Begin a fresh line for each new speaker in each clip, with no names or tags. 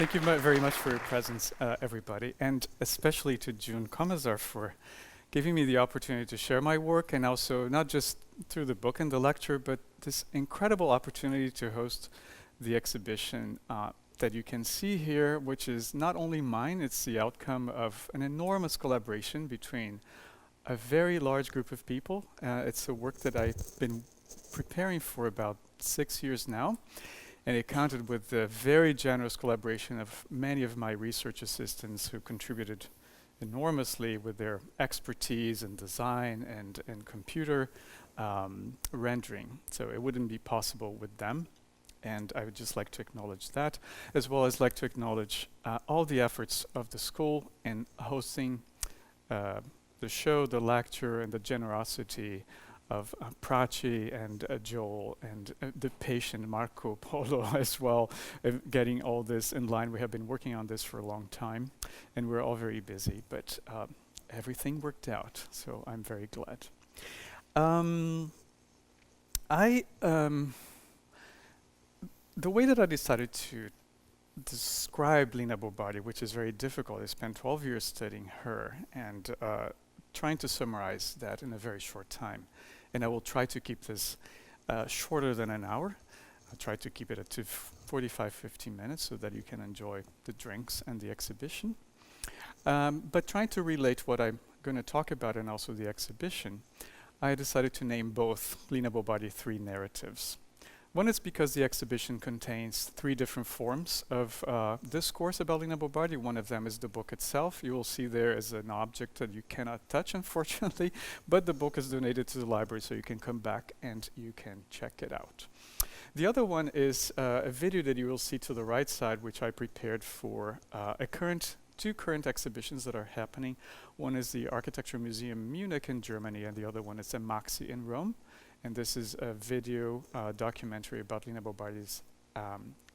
Thank you very much for your presence, everybody, and especially to June Komazar for giving me the opportunity to share my work, and also not just through the book and the lecture, but this incredible opportunity to host the exhibition that you can see here, which is not only mine, it's the outcome of an enormous collaboration between a very large group of people. It's a work that I've been preparing for about 6 years now, and it counted with the very generous collaboration of many of my research assistants who contributed enormously with their expertise in design and computer rendering. So it wouldn't be possible with them. And I would just like to acknowledge that, as well as like to acknowledge all the efforts of the school in hosting the show, the lecture, and the generosity of Prachi and Joel and the patient Marco Polo as well, getting all this in line. We have been working on this for a long time, and we're all very busy, but everything worked out, so I'm very glad. The way that I decided to describe Lina Bo Bardi, which is very difficult, I spent 12 years studying her and trying to summarize that in a very short time. And I will try to keep this shorter than an hour. I'll try to keep it at 45, 50 minutes so that you can enjoy the drinks and the exhibition. But trying to relate what I'm going to talk about and also the exhibition, I decided to name both Lina Bo Bardi 3 narratives. One is because the exhibition contains 3 different forms of discourse about Lina Bo Bardi. One of them is the book itself. You will see there is an object that you cannot touch, unfortunately, but the book is donated to the library, so you can come back and you can check it out. The other one is a video that you will see to the right side, which I prepared for two current exhibitions that are happening. One is the Architecture Museum Munich in Germany, and the other one is the Maxi in Rome. And this is a video documentary about Lina Bo Bardi's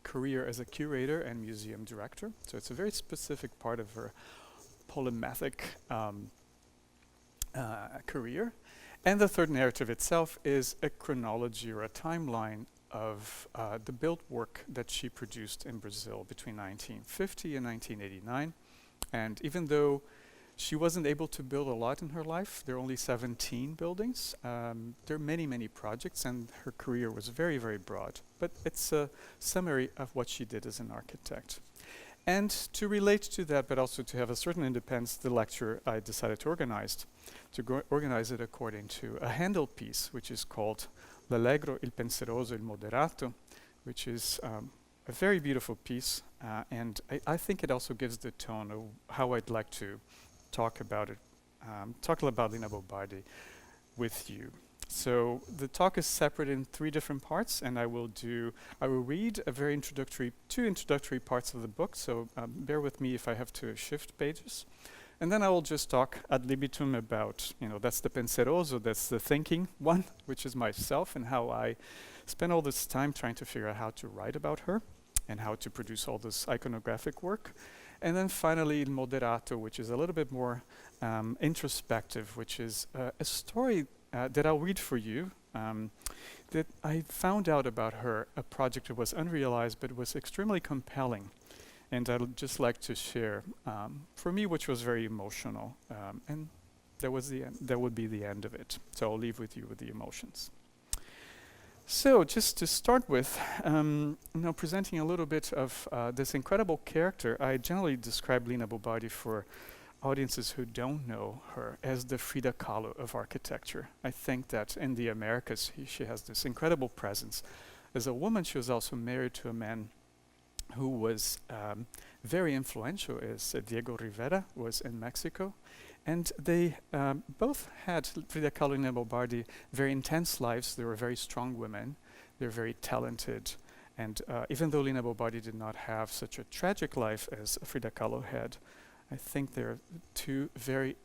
career as a curator and museum director. So it's a very specific part of her polymathic career. And the third narrative itself is a chronology or a timeline of the built work that she produced in Brazil between 1950 and 1989. And even though she wasn't able to build a lot in her life, there are only 17 buildings. There are many, many projects, and her career was very, very broad. But it's a summary of what she did as an architect. And to relate to that, but also to have a certain independence, the lecture I decided to organize it according to a Handel piece, which is called L'Allegro, il Penseroso, il Moderato, which is a very beautiful piece. And I think it also gives the tone of how I'd like to talk about Lina Bo Bardi with you. So the talk is separate in 3 different parts, and I will read a very two introductory parts of the book, so bear with me if I have to shift pages. And then I will just talk ad libitum about, that's the penseroso, that's the thinking one, which is myself, and how I spent all this time trying to figure out how to write about her and how to produce all this iconographic work. And then finally, Il Moderato, which is a little bit more introspective, which is a story that I'll read for you that I found out about her, a project that was unrealized but was extremely compelling. And I'd just like to share, for me, which was very emotional. And that would be the end of it. So I'll leave with you with the emotions. So just to start with, presenting a little bit of this incredible character, I generally describe Lina Bo Bardi for audiences who don't know her as the Frida Kahlo of architecture. I think that in the Americas, she has this incredible presence. As a woman, she was also married to a man who was very influential, as Diego Rivera was in Mexico. And they both had, Frida Kahlo and Lina Bo Bardi, very intense lives. They were very strong women. They're very talented. And even though Lina Bo Bardi did not have such a tragic life as Frida Kahlo had, I think they're 2 very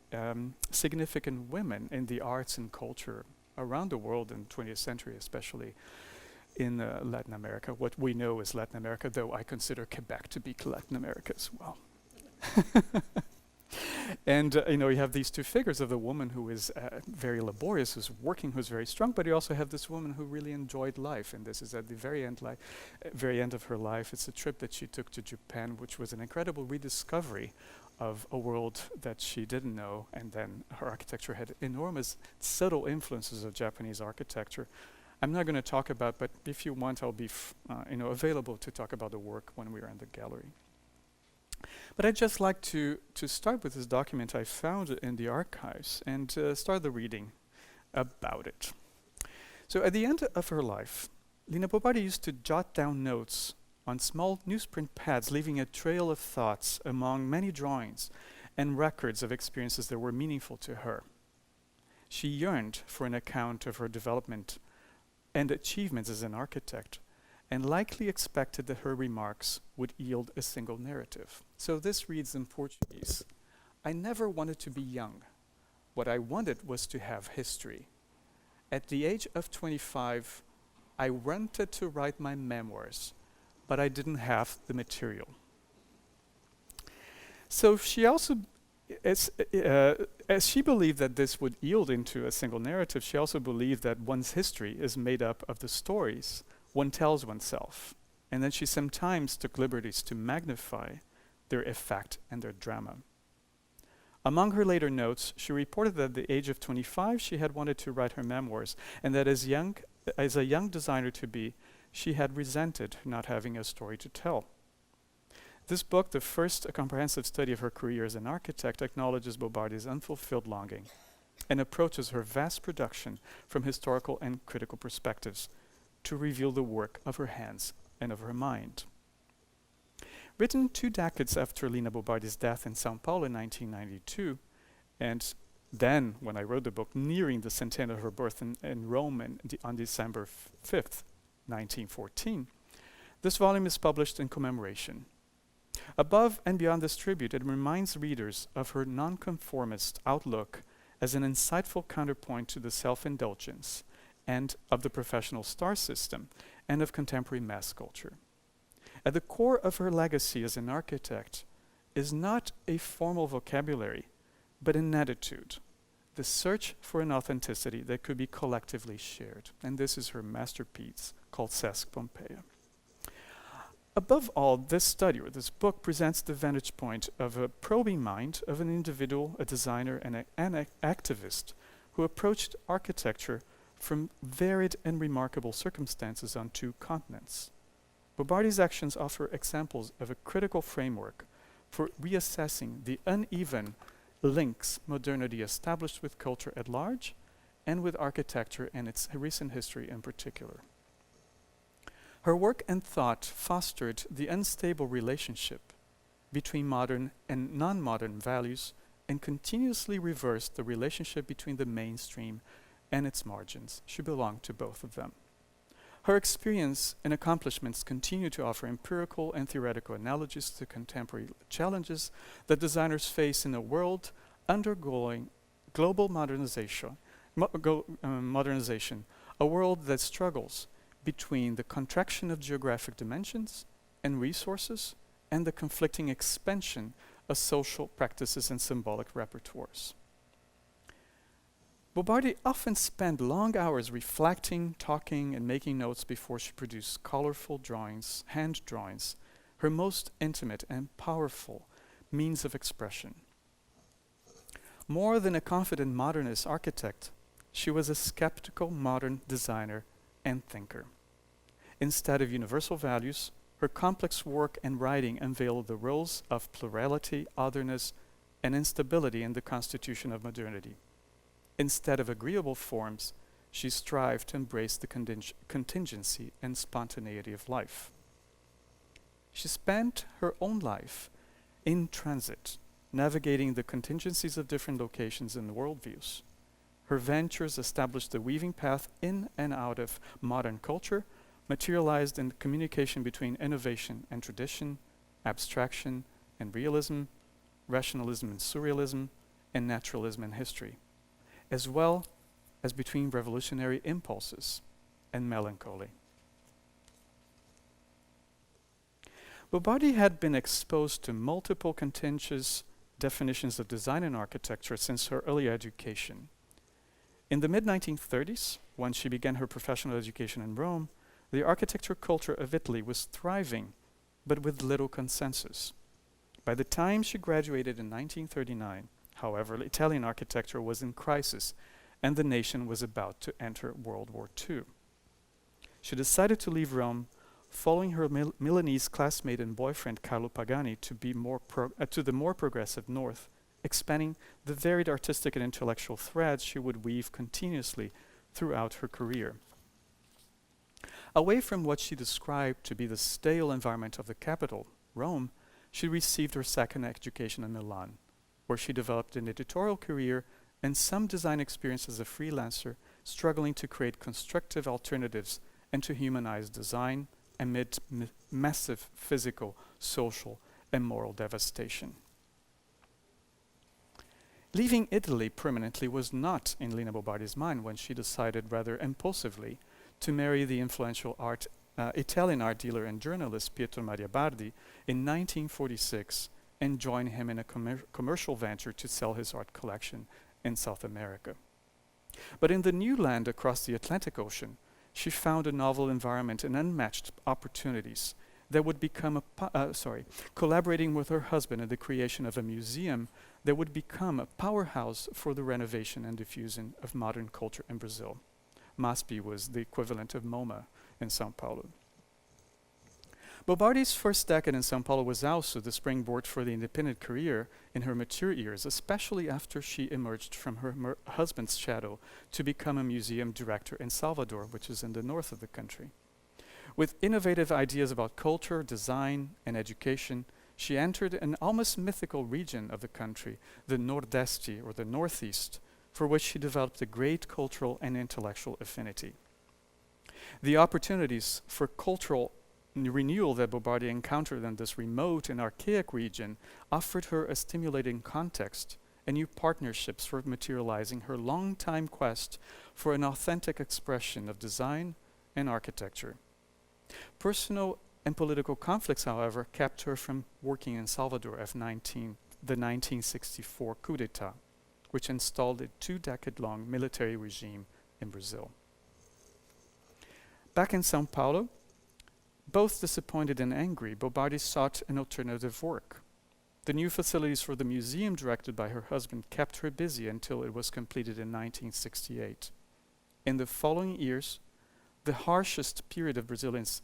significant women in the arts and culture around the world in the 20th century, especially in Latin America. What we know is Latin America, though I consider Quebec to be Latin America as well. And you have these two figures of the woman who is very laborious, who's working, who's very strong, but you also have this woman who really enjoyed life. And this is at the very end of her life. It's a trip that she took to Japan, which was an incredible rediscovery of a world that she didn't know. And then her architecture had enormous subtle influences of Japanese architecture. I'm not going to talk about, but if you want, I'll be available to talk about the work when we are in the gallery. But I'd just like to start with this document I found in the archives and start the reading about it. So at the end of her life, Lina Bo Bardi used to jot down notes on small newsprint pads, leaving a trail of thoughts among many drawings and records of experiences that were meaningful to her. She yearned for an account of her development and achievements as an architect, and likely expected that her remarks would yield a single narrative. So this reads in Portuguese: I never wanted to be young. What I wanted was to have history. At the age of 25, I wanted to write my memoirs, but I didn't have the material. So she also, as she believed that this would yield into a single narrative, she also believed that one's history is made up of the stories one tells oneself, and then she sometimes took liberties to magnify their effect and their drama. Among her later notes, she reported that at the age of 25, she had wanted to write her memoirs, and that as a young designer to be, she had resented not having a story to tell. This book, the first comprehensive study of her career as an architect, acknowledges Bo Bardi's unfulfilled longing and approaches her vast production from historical and critical perspectives to reveal the work of her hands and of her mind. Written 2 decades after Lina Bo Bardi's death in São Paulo in 1992, and then, when I wrote the book, nearing the centenary of her birth in Rome on December 5th, 1914, this volume is published in commemoration. Above and beyond this tribute, it reminds readers of her nonconformist outlook as an insightful counterpoint to the self-indulgence and of the professional star system and of contemporary mass culture. At the core of her legacy as an architect is not a formal vocabulary, but an attitude, the search for an authenticity that could be collectively shared. And this is her masterpiece called Sesc Pompeia. Above all, this study, or this book, presents the vantage point of a probing mind of an individual, a designer, and an activist who approached architecture from varied and remarkable circumstances on 2 continents. Bo Bardi's actions offer examples of a critical framework for reassessing the uneven links modernity established with culture at large and with architecture and its recent history in particular. Her work and thought fostered the unstable relationship between modern and non-modern values and continuously reversed the relationship between the mainstream and its margins. She belonged to both of them. Her experience and accomplishments continue to offer empirical and theoretical analogies to contemporary challenges that designers face in a world undergoing global modernization, a world that struggles between the contraction of geographic dimensions and resources and the conflicting expansion of social practices and symbolic repertoires. Bo Bardi often spent long hours reflecting, talking, and making notes before she produced colorful drawings, hand drawings, her most intimate and powerful means of expression. More than a confident modernist architect, she was a skeptical modern designer and thinker. Instead of universal values, her complex work and writing unveiled the roles of plurality, otherness, and instability in the constitution of modernity. Instead of agreeable forms, she strived to embrace the contingency and spontaneity of life. She spent her own life in transit, navigating the contingencies of different locations and worldviews. Her ventures established the weaving path in and out of modern culture, materialized in the communication between innovation and tradition, abstraction and realism, rationalism and surrealism, and naturalism and history, as well as between revolutionary impulses and melancholy. Bo Bardi had been exposed to multiple contentious definitions of design and architecture since her early education. In the mid-1930s, when she began her professional education in Rome, the architecture culture of Italy was thriving, but with little consensus. By the time she graduated in 1939, however, Italian architecture was in crisis, and the nation was about to enter World War II. She decided to leave Rome, following her Milanese classmate and boyfriend Carlo Pagani to the more progressive north, expanding the varied artistic and intellectual threads she would weave continuously throughout her career. Away from what she described to be the stale environment of the capital, Rome, she received her second education in Milan, where she developed an editorial career and some design experience as a freelancer, struggling to create constructive alternatives and to humanize design amid massive physical, social, and moral devastation. Leaving Italy permanently was not in Lina Bobardi's mind when she decided rather impulsively to marry the influential Italian art dealer and journalist Pietro Maria Bardi in 1946 and join him in a commercial venture to sell his art collection in South America. But in the new land across the Atlantic Ocean, she found a novel environment and unmatched opportunities that would become collaborating with her husband in the creation of a museum that would become a powerhouse for the renovation and diffusion of modern culture in Brazil. MASP was the equivalent of MoMA in São Paulo. Bobardi's first decade in São Paulo was also the springboard for the independent career in her mature years, especially after she emerged from her husband's shadow to become a museum director in Salvador, which is in the north of the country. With innovative ideas about culture, design, and education, she entered an almost mythical region of the country, the Nordeste, or the Northeast, for which she developed a great cultural and intellectual affinity. The opportunities for cultural renewal that Bobardi encountered in this remote and archaic region offered her a stimulating context and new partnerships for materializing her long-time quest for an authentic expression of design and architecture. Personal and political conflicts, however, kept her from working in Salvador after the 1964 coup d'etat, which installed a 2-decade-long military regime in Brazil. Back in São Paulo, both disappointed and angry, Bobardi sought an alternative work. The new facilities for the museum directed by her husband kept her busy until it was completed in 1968. In the following years, the harshest period of Brazil's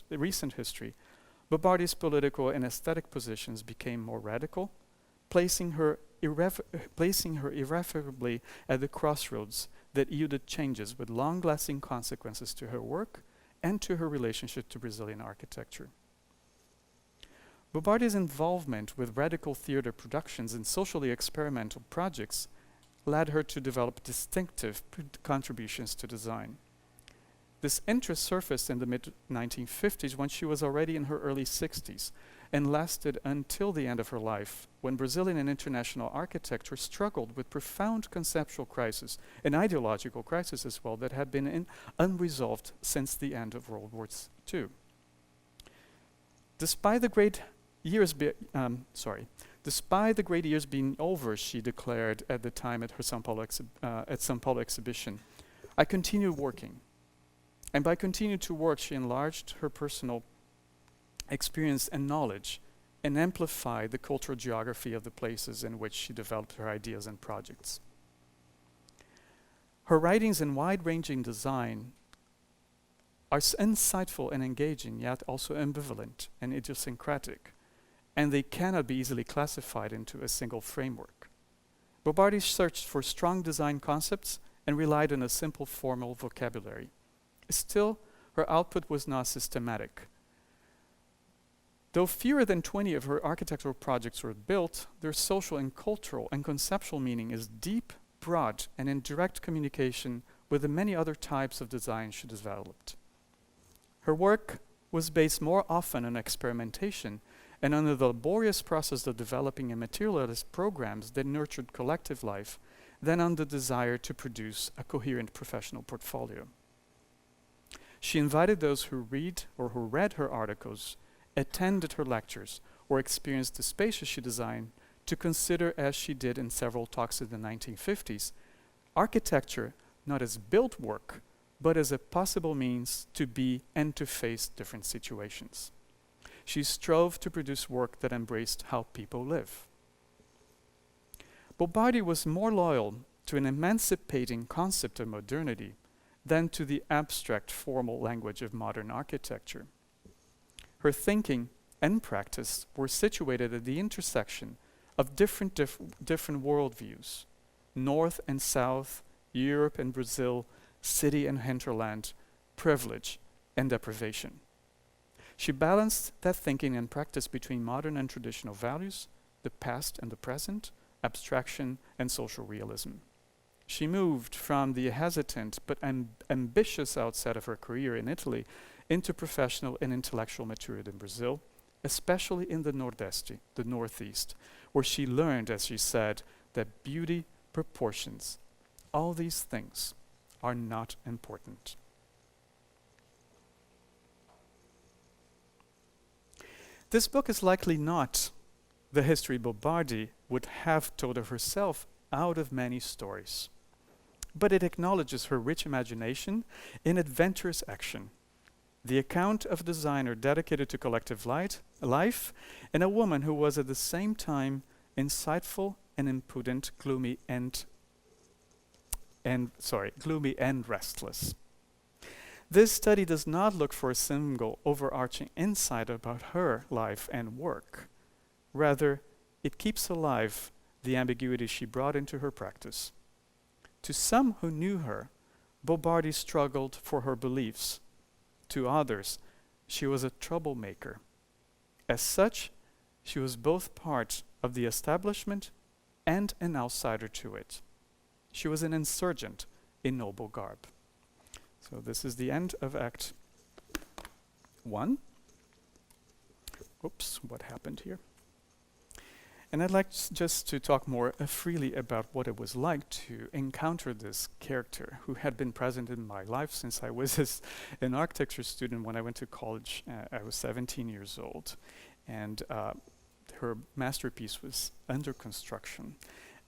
recent history, Bobardi's political and aesthetic positions became more radical, placing her irreparably at the crossroads that yielded changes with long-lasting consequences to her work and to her relationship to Brazilian architecture. Bobardi's involvement with radical theater productions and socially experimental projects led her to develop distinctive contributions to design. This interest surfaced in the mid-1950s when she was already in her early 60s and lasted until the end of her life, when Brazilian and international architecture struggled with profound conceptual crisis and ideological crisis as well that had been unresolved since the end of World War II. Despite the great years being over, she declared at the time at her São Paulo exhibition, "I continue working." And by continuing to work, she enlarged her personal experience and knowledge and amplified the cultural geography of the places in which she developed her ideas and projects. Her writings in wide-ranging design are insightful and engaging, yet also ambivalent and idiosyncratic, and they cannot be easily classified into a single framework. Bobardi searched for strong design concepts and relied on a simple formal vocabulary. Still, her output was not systematic. Though fewer than 20 of her architectural projects were built, their social and cultural and conceptual meaning is deep, broad, and in direct communication with the many other types of design she developed. Her work was based more often on experimentation and on the laborious process of developing and materializing programs that nurtured collective life than on the desire to produce a coherent professional portfolio. She invited those who read or who read her articles, attended her lectures, or experienced the spaces she designed to consider, as she did in several talks in the 1950s, architecture not as built work, but as a possible means to be and to face different situations. She strove to produce work that embraced how people live. Bombardier was more loyal to an emancipating concept of modernity than to the abstract formal language of modern architecture. Her thinking and practice were situated at the intersection of different worldviews, North and South, Europe and Brazil, city and hinterland, privilege and deprivation. She balanced that thinking and practice between modern and traditional values, the past and the present, abstraction and social realism. She moved from the hesitant but ambitious outset of her career in Italy into professional and intellectual maturity in Brazil, especially in the Nordeste, the Northeast, where she learned, as she said, that beauty, proportions, all these things are not important. This book is likely not the history Bombardier would have told of herself out of many stories, but it acknowledges her rich imagination in adventurous action, the account of a designer dedicated to collective life, and a woman who was at the same time insightful and impudent, gloomy and restless. This study does not look for a single overarching insight about her life and work. Rather, it keeps alive the ambiguity she brought into her practice. To some who knew her, Bombardier struggled for her beliefs. To others, she was a troublemaker. As such, she was both part of the establishment and an outsider to it. She was an insurgent in noble garb. So this is the end of Act 1. Oops, what happened here? And I'd like just to talk more freely about what it was like to encounter this character who had been present in my life since I was an architecture student. When I went to college, I was 17 years old, and her masterpiece was under construction.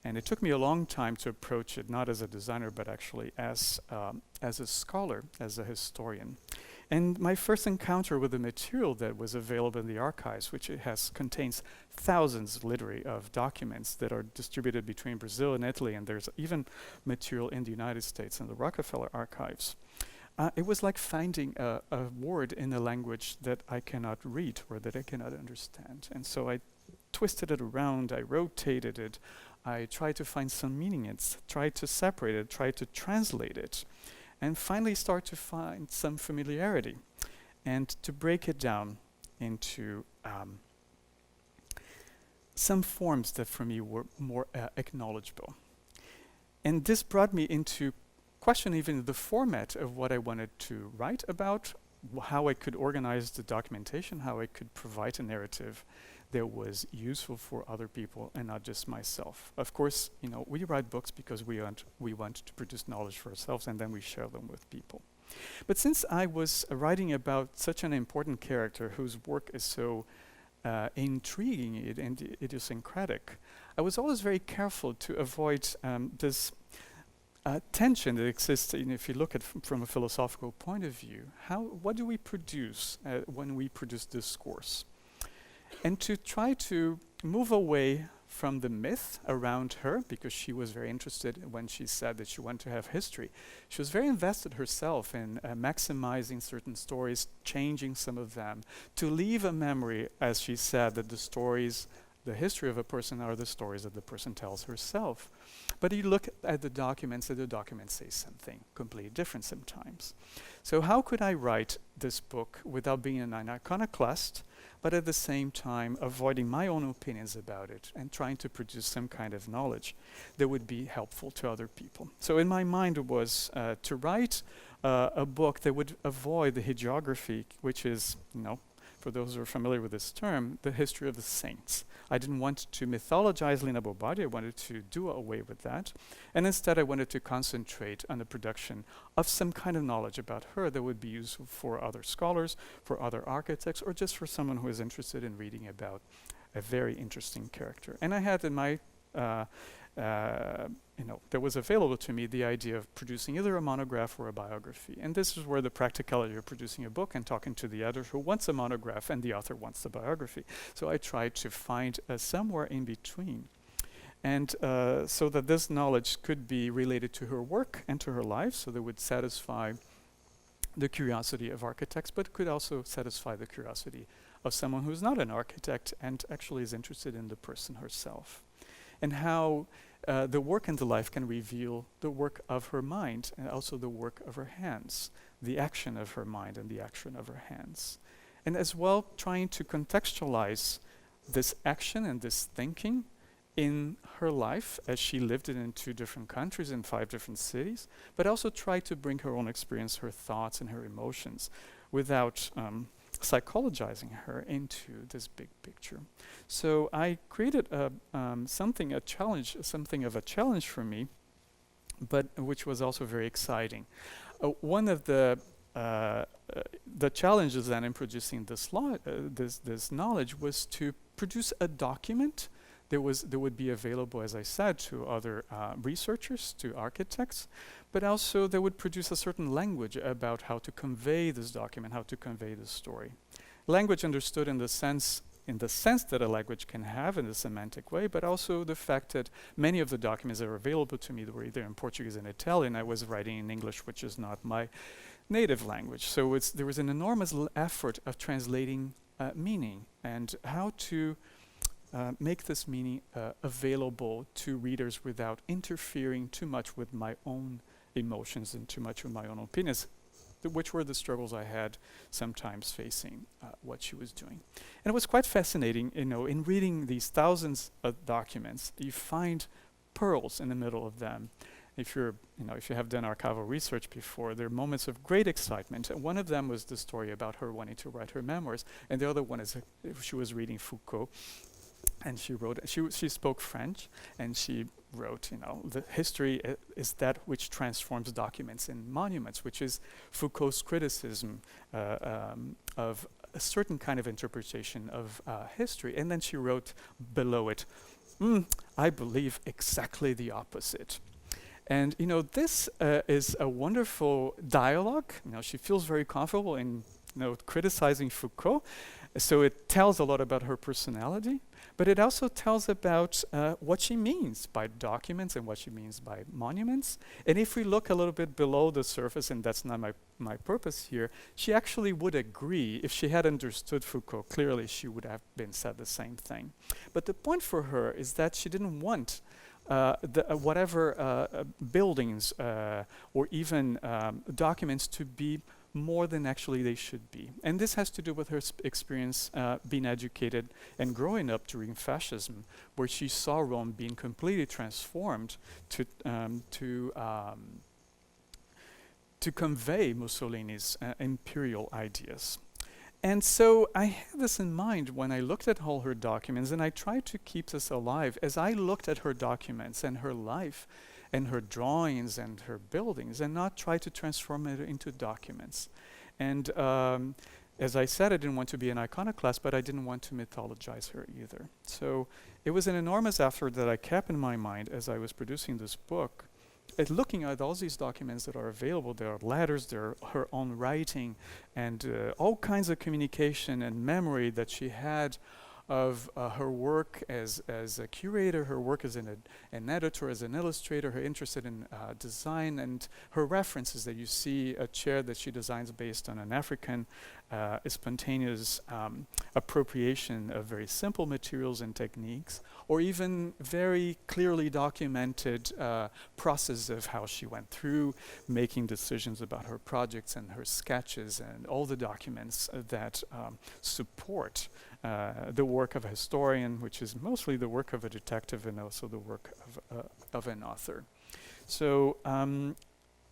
And it took me a long time to approach it, not as a designer, but actually as a scholar, as a historian. And my first encounter with the material that was available in the archives, which contains thousands, literally, of documents that are distributed between Brazil and Italy, and there's even material in the United States in the Rockefeller archives. It was like finding a word in a language that I cannot read or that I cannot understand. And so I twisted it around, I rotated it, I tried to find some meaning in it, tried to separate it, tried to translate it, and finally start to find some familiarity and to break it down into some forms that for me were more acknowledgeable. And this brought me into question even the format of what I wanted to write about, how I could organize the documentation, how I could provide a narrative that was useful for other people and not just myself. Of course, we write books because we want to produce knowledge for ourselves, and then we share them with people. But since I was writing about such an important character whose work is so intriguing and idiosyncratic, I was always very careful to avoid this tension that exists. If you look at from a philosophical point of view, what do we produce when we produce discourse? And to try to move away from the myth around her, because she was very interested when she said that she wanted to have history. She was very invested herself in maximizing certain stories, changing some of them, to leave a memory, as she said, that the history of a person are the stories that the person tells herself. But you look at the documents, and the documents say something completely different sometimes. So how could I write this book without being an iconoclast, but at the same time avoiding my own opinions about it and trying to produce some kind of knowledge that would be helpful to other people? So in my mind it was to write a book that would avoid the hagiography, which is, for those who are familiar with this term, the history of the saints. I didn't want to mythologize Lina Bombardier. I wanted to do away with that. And instead I wanted to concentrate on the production of some kind of knowledge about her that would be useful for other scholars, for other architects, or just for someone who is interested in reading about a very interesting character. And I had in my, there was available to me the idea of producing either a monograph or a biography. And this is where the practicality of producing a book and talking to the editor who wants a monograph and the author wants the biography. So I tried to find somewhere in between. And so that this knowledge could be related to her work and to her life, so that would satisfy the curiosity of architects, but could also satisfy the curiosity of someone who's not an architect and actually is interested in the person herself. And how the work and the life can reveal the work of her mind and also the work of her hands, the action of her mind and the action of her hands. And as well, trying to contextualize this action and this thinking in her life as she lived it in 2 different countries in 5 different cities, but also try to bring her own experience, her thoughts and her emotions without psychologizing her into this big picture. So I created something of a challenge for me, but which was also very exciting. One of the challenges then in producing this knowledge was to produce a document that would be available, as I said, to other researchers, to architects, but also that would produce a certain language about how to convey this document, how to convey this story. Language understood in the sense that a language can have in a semantic way, but also the fact that many of the documents that are available to me were either in Portuguese and Italian. I was writing in English, which is not my native language. So there was an enormous effort of translating meaning and how to make this meaning available to readers without interfering too much with my own emotions and too much with my own opinions, which were the struggles I had sometimes facing what she was doing. And it was quite fascinating, in reading these thousands of documents, you find pearls in the middle of them. If you have done archival research before, there are moments of great excitement. And one of them was the story about her wanting to write her memoirs, and the other one is she was reading Foucault. And she spoke French, and she wrote, the history is that which transforms documents in monuments, which is Foucault's criticism of a certain kind of interpretation of history. And then she wrote below it, I believe exactly the opposite. And, this is a wonderful dialogue. She feels very comfortable in, criticizing Foucault. So it tells a lot about her personality, but it also tells about what she means by documents and what she means by monuments. And if we look a little bit below the surface, and that's not my purpose here, she actually would agree. If she had understood Foucault clearly, she would have said the same thing. But the point for her is that she didn't want whatever buildings or even documents to be more than actually they should be. And this has to do with her experience being educated and growing up during fascism, where she saw Rome being completely transformed to convey Mussolini's imperial ideas. And so I had this in mind when I looked at all her documents, and I tried to keep this alive as I looked at her documents and her life and her drawings and her buildings, and not try to transform it into documents. And as I said, I didn't want to be an iconoclast, but I didn't want to mythologize her either. So it was an enormous effort that I kept in my mind as I was producing this book, at looking at all these documents that are available. There are letters, there are her own writing, and all kinds of communication and memory that she had of her work as a curator, her work as an editor, as an illustrator, her interest in design, and her references that you see, a chair that she designs based on an African spontaneous appropriation of very simple materials and techniques, or even very clearly documented process of how she went through making decisions about her projects and her sketches and all the documents that support the work of a historian, which is mostly the work of a detective and also the work of an author. So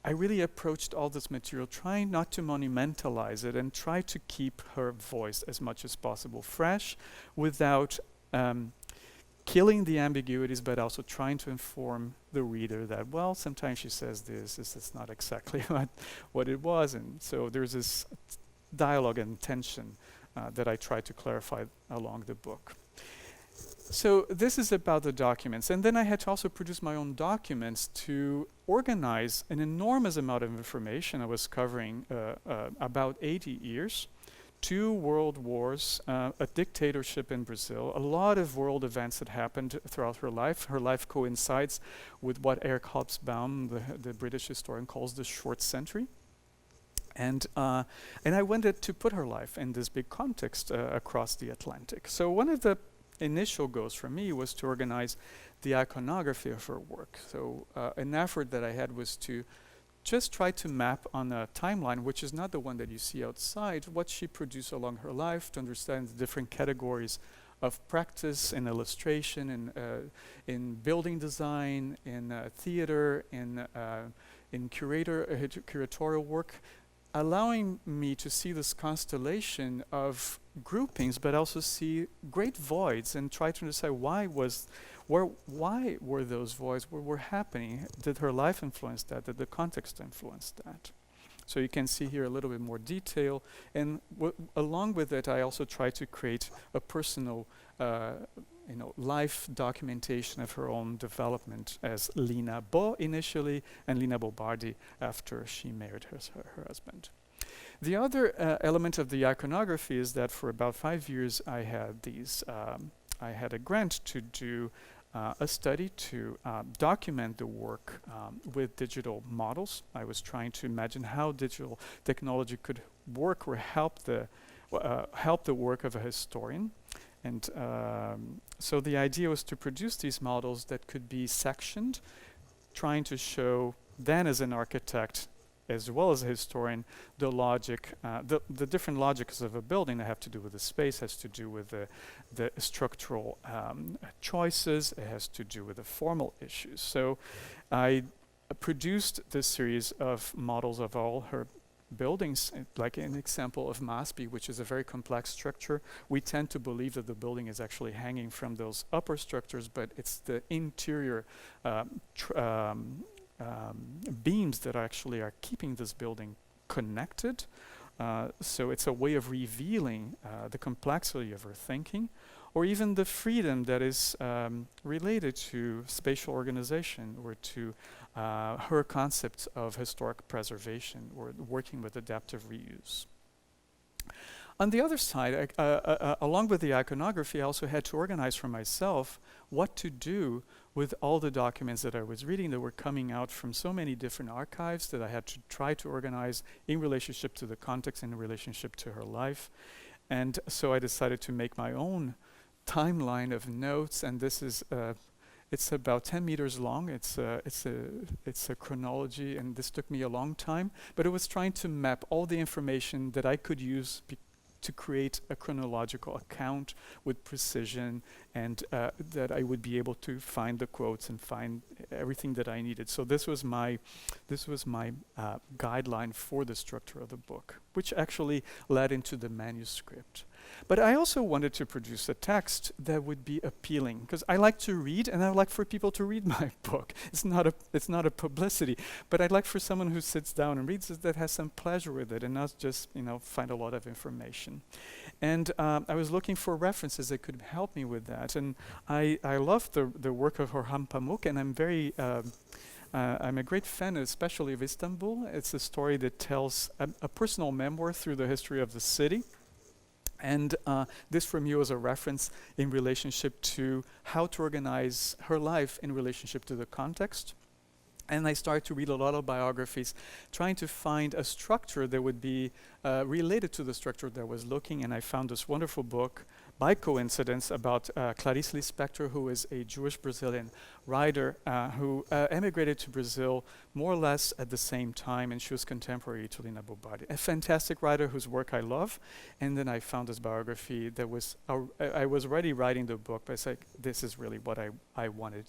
I really approached all this material trying not to monumentalize it and try to keep her voice as much as possible fresh without killing the ambiguities, but also trying to inform the reader that, well, sometimes she says this is not exactly what it was. And so there's this dialogue and tension that I try to clarify along the book. So this is about the documents. And then I had to also produce my own documents to organize an enormous amount of information. I was covering about 80 years, 2 world wars, a dictatorship in Brazil, a lot of world events that happened throughout her life. Her life coincides with what Eric Hobsbawm, the British historian, calls the short century. And I wanted to put her life in this big context across the Atlantic. So one of the initial goals for me was to organize the iconography of her work. So an effort that I had was to just try to map on a timeline, which is not the one that you see outside, what she produced along her life, to understand the different categories of practice in illustration, in building design, in theater, in curatorial work, allowing me to see this constellation of groupings, but also see great voids and try to understand why were those voids were happening? Did her life influence that? Did the context influence that? So you can see here a little bit more detail, and along with it, I also try to create a personal, life documentation of her own development as Lina Bo initially, and Lina Bobardi after she married her husband. The other element of the iconography is that for about 5 years, I had a grant to do a study to document the work with digital models. I was trying to imagine how digital technology could work or help the work of a historian. And so the idea was to produce these models that could be sectioned, trying to show then as an architect as well as a historian, the logic, the different logics of a building that have to do with the space, has to do with the structural choices, it has to do with the formal issues. So I produced this series of models of all her buildings, like an example of Maspi, which is a very complex structure. We tend to believe that the building is actually hanging from those upper structures, but it's the interior beams that actually are keeping this building connected. So it's a way of revealing the complexity of her thinking, or even the freedom that is related to spatial organization, or to her concepts of historic preservation, or working with adaptive reuse. On the other side, along with the iconography, I also had to organize for myself what to do with all the documents that I was reading that were coming out from so many different archives that I had to try to organize in relationship to the context and in relationship to her life. And so I decided to make my own timeline of notes, and this is it's about 10 meters long. It's a chronology, and this took me a long time, but it was trying to map all the information that I could use to create a chronological account with precision, and that I would be able to find the quotes and find everything that I needed. So this was my guideline for the structure of the book, which actually led into the manuscript. But I also wanted to produce a text that would be appealing, because I like to read, and I like for people to read my book. It's not a publicity, but I'd like for someone who sits down and reads it that has some pleasure with it, and not just find a lot of information. And I was looking for references that could help me with that. And I love the work of Orhan Pamuk, and I'm a great fan, especially of Istanbul. It's a story that tells a personal memoir through the history of the city. And this for me was a reference in relationship to how to organize her life in relationship to the context. And I started to read a lot of biographies, trying to find a structure that would be related to the structure that I was looking. And I found this wonderful book, by coincidence, about Clarice Lispector, who is a Jewish Brazilian writer who emigrated to Brazil more or less at the same time, and she was contemporary to Lina Bobardi. A fantastic writer whose work I love. And then I found this biography that was, I was already writing the book, but it's like, this is really what I wanted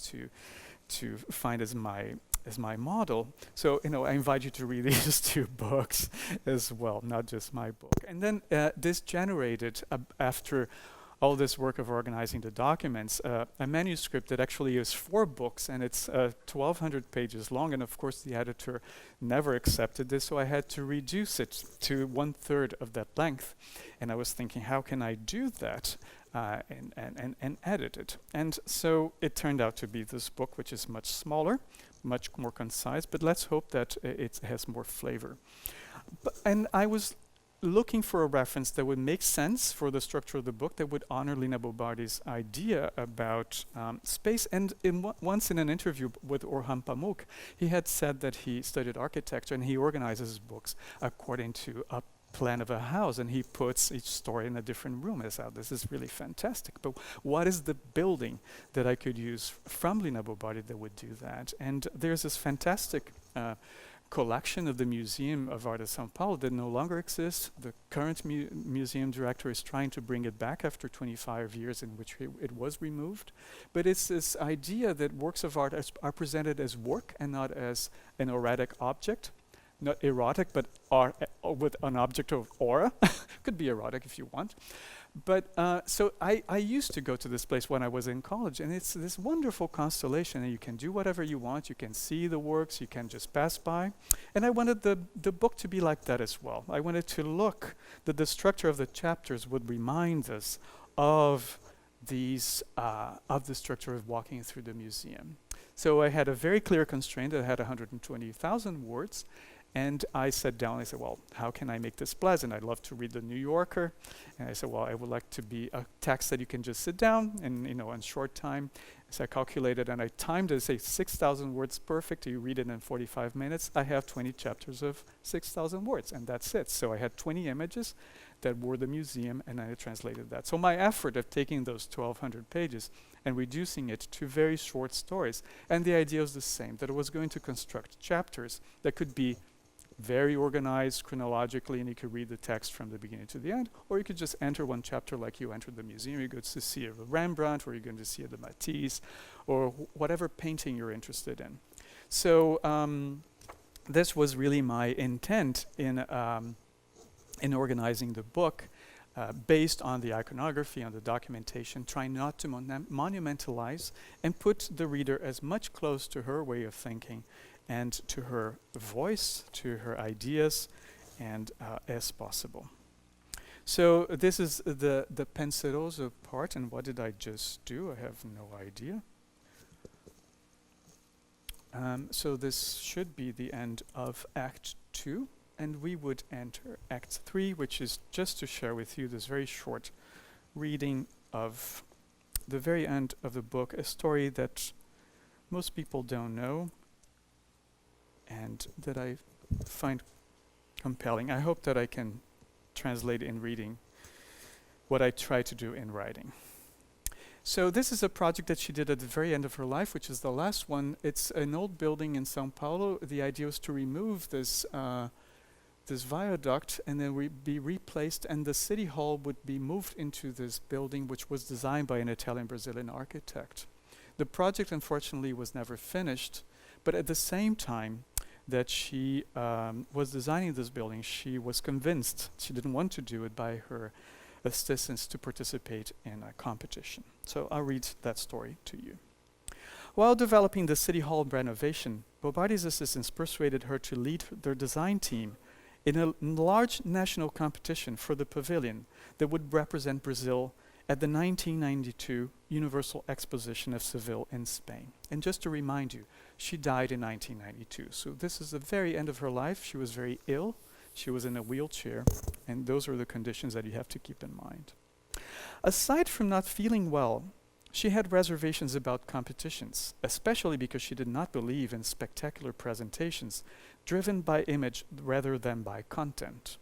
to find as my model. So, I invite you to read these two books as well, not just my book. And then this generated, after all this work of organizing the documents, a manuscript that actually is 4 books, and it's 1,200 pages long. And of course, the editor never accepted this, so I had to reduce it to 1/3 of that length. And I was thinking, how can I do that and edited. And so it turned out to be this book, which is much smaller, much more concise, but let's hope that it has more flavor. And I was looking for a reference that would make sense for the structure of the book, that would honor Lina Bo Bardy's idea about space. And once in an interview with Orhan Pamuk, he had said that he studied architecture and he organizes his books according to a plan of a house, and he puts each story in a different room. I said, this is really fantastic, but what is the building that I could use from Lina Bo Bardy that would do that? And there's this fantastic collection of the Museum of Art of São Paulo that no longer exists. The current museum director is trying to bring it back after 25 years in which it was removed. But it's this idea that works of art are presented as work and not as an erratic object. Not erotic, but with an object of aura. Could be erotic if you want. But so I used to go to this place when I was in college, and it's this wonderful constellation, and you can do whatever you want. You can see the works, you can just pass by. And I wanted the book to be like that as well. I wanted to look that the structure of the chapters would remind us of these of the structure of walking through the museum. So I had a very clear constraint. I had 120,000 words. And I sat down, I said, well, how can I make this pleasant? I love to read The New Yorker. And I said, well, I would like to be a text that you can just sit down and, in short time. So I calculated and I timed it, say 6,000 words perfect. You read it in 45 minutes. I have 20 chapters of 6,000 words, and that's it. So I had 20 images that were the museum, and I translated that. So my effort of taking those 1,200 pages and reducing it to very short stories, and the idea was the same, that it was going to construct chapters that could be very organized chronologically, and you could read the text from the beginning to the end, or you could just enter one chapter like you entered the museum. You go to see a Rembrandt, or you're going to see a Matisse, or whatever painting you're interested in. So this was really my intent in organizing the book, based on the iconography, on the documentation, trying not to monumentalize and put the reader as much close to her way of thinking and to her voice, to her ideas, and as possible. So this is the penseroso part, and what did I just do? I have no idea. So this should be the end of Act 2, and we would enter Act 3, which is just to share with you this very short reading of the very end of the book, a story that most people don't know, and that I find compelling. I hope that I can translate in reading what I try to do in writing. So this is a project that she did at the very end of her life, which is the last one. It's an old building in São Paulo. The idea was to remove this this viaduct and then be replaced, and the city hall would be moved into this building, which was designed by an Italian-Brazilian architect. The project, unfortunately, was never finished, but at the same time that she was designing this building, she was convinced she didn't want to do it by her assistants to participate in a competition. So I'll read that story to you. While developing the City Hall renovation, Bo Bardy's assistants persuaded her to lead their design team in a large national competition for the pavilion that would represent Brazil at the 1992 Universal Exposition of Seville in Spain. And just to remind you, she died in 1992. So this is the very end of her life. She was very ill. She was in a wheelchair, and those are the conditions that you have to keep in mind. Aside from not feeling well, she had reservations about competitions, especially because she did not believe in spectacular presentations driven by image rather than by content.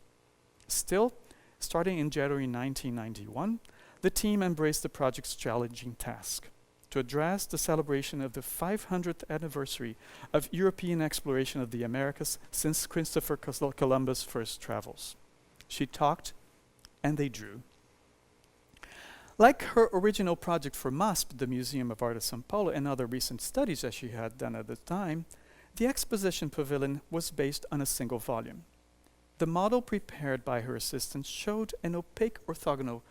Still, starting in January 1991, the team embraced the project's challenging task to address the celebration of the 500th anniversary of European exploration of the Americas since Christopher Columbus' first travels. She talked, and they drew. Like her original project for MASP, the Museum of Art of São Paulo, and other recent studies that she had done at the time, the exposition pavilion was based on a single volume. The model prepared by her assistants showed an opaque orthogonal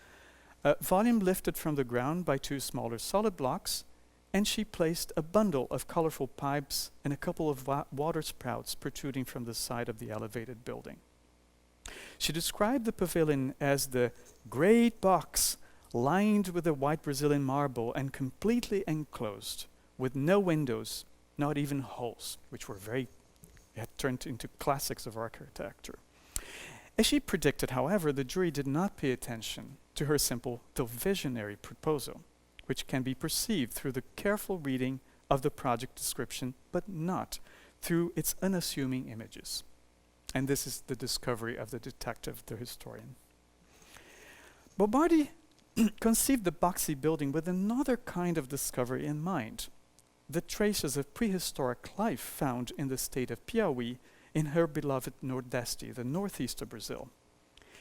volume lifted from the ground by two smaller solid blocks, and she placed a bundle of colorful pipes and a couple of water sprouts protruding from the side of the elevated building. She described the pavilion as the great box lined with the white Brazilian marble and completely enclosed, with no windows, not even halls, which had turned into classics of architecture. As she predicted, however, the jury did not pay attention to her simple though visionary proposal, which can be perceived through the careful reading of the project description, but not through its unassuming images. And this is the discovery of the detective, the historian. Bombardier conceived the boxy building with another kind of discovery in mind: the traces of prehistoric life found in the state of Piauí in her beloved Nordeste, the northeast of Brazil.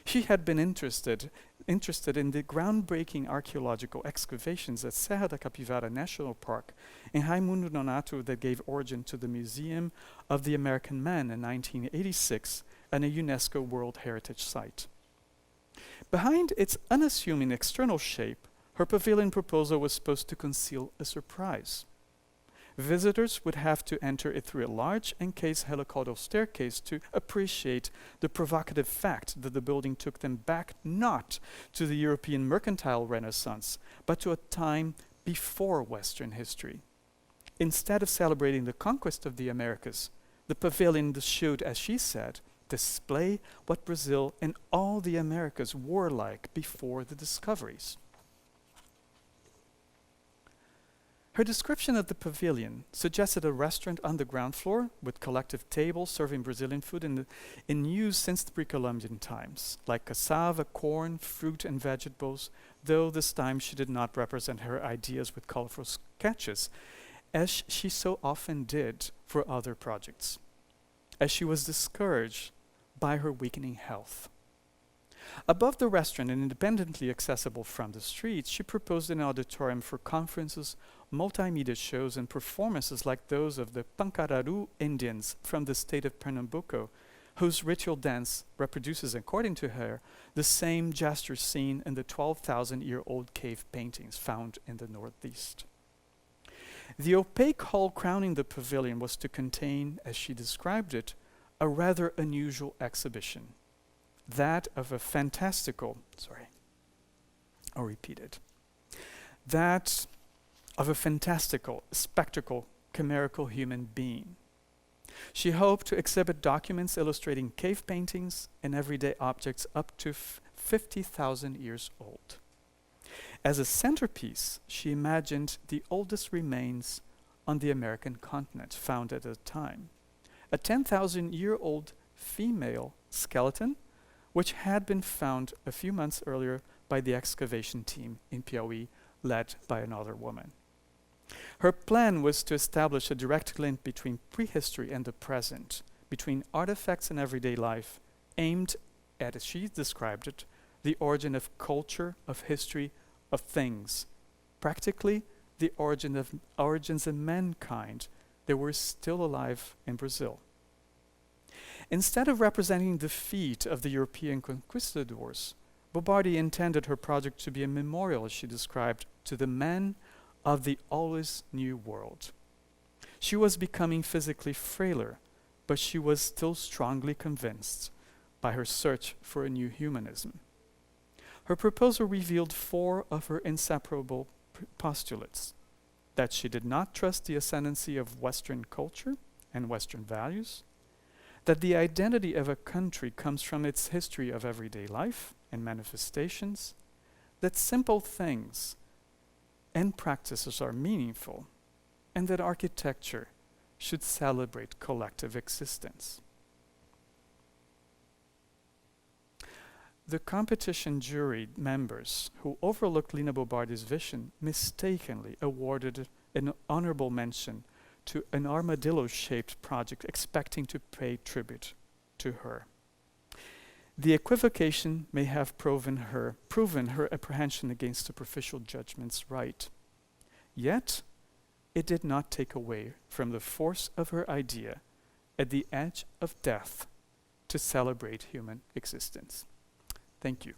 She had been interested in the groundbreaking archaeological excavations at Serra da Capivara National Park in Raimundo Nonato that gave origin to the Museum of the American Man in 1986 and a UNESCO World Heritage Site. Behind its unassuming external shape, her pavilion proposal was supposed to conceal a surprise. Visitors would have to enter it through a large encased helical staircase to appreciate the provocative fact that the building took them back not to the European mercantile Renaissance, but to a time before Western history. Instead of celebrating the conquest of the Americas, the pavilion should, as she said, display what Brazil and all the Americas were like before the discoveries. Her description of the pavilion suggested a restaurant on the ground floor with collective tables serving Brazilian food in use since the pre-Columbian times, like cassava, corn, fruit, and vegetables, though this time she did not represent her ideas with colorful sketches, as she so often did for other projects, as she was discouraged by her weakening health. Above the restaurant and independently accessible from the streets, she proposed an auditorium for conferences, multimedia shows, and performances like those of the Pancararu Indians from the state of Pernambuco, whose ritual dance reproduces, according to her, the same gestures seen in the 12,000-year-old cave paintings found in the Northeast. The opaque hall crowning the pavilion was to contain, as she described it, a rather unusual exhibition. That of a fantastical, that of a fantastical, spectacle, chimerical human being. She hoped to exhibit documents illustrating cave paintings and everyday objects up to 50,000 years old. As a centerpiece, she imagined the oldest remains on the American continent found at the time, a 10,000-year-old female skeleton which had been found a few months earlier by the excavation team in Piauí, led by another woman. Her plan was to establish a direct link between prehistory and the present, between artifacts and everyday life, aimed at, as she described it, the origin of culture, of history, of things, practically the origins of mankind that were still alive in Brazil. Instead of representing the feat of the European conquistadors, Bombardier intended her project to be a memorial, as she described, to the men of the always new world. She was becoming physically frailer, but she was still strongly convinced by her search for a new humanism. Her proposal revealed 4 of her inseparable postulates: that she did not trust the ascendancy of Western culture and Western values, that the identity of a country comes from its history of everyday life and manifestations, that simple things and practices are meaningful, and that architecture should celebrate collective existence. The competition jury members who overlooked Lina Bombardier's vision mistakenly awarded an honorable mention to an armadillo-shaped project expecting to pay tribute to her. The equivocation may have proven her apprehension against superficial judgments right. Yet, it did not take away from the force of her idea at the edge of death to celebrate human existence. Thank you.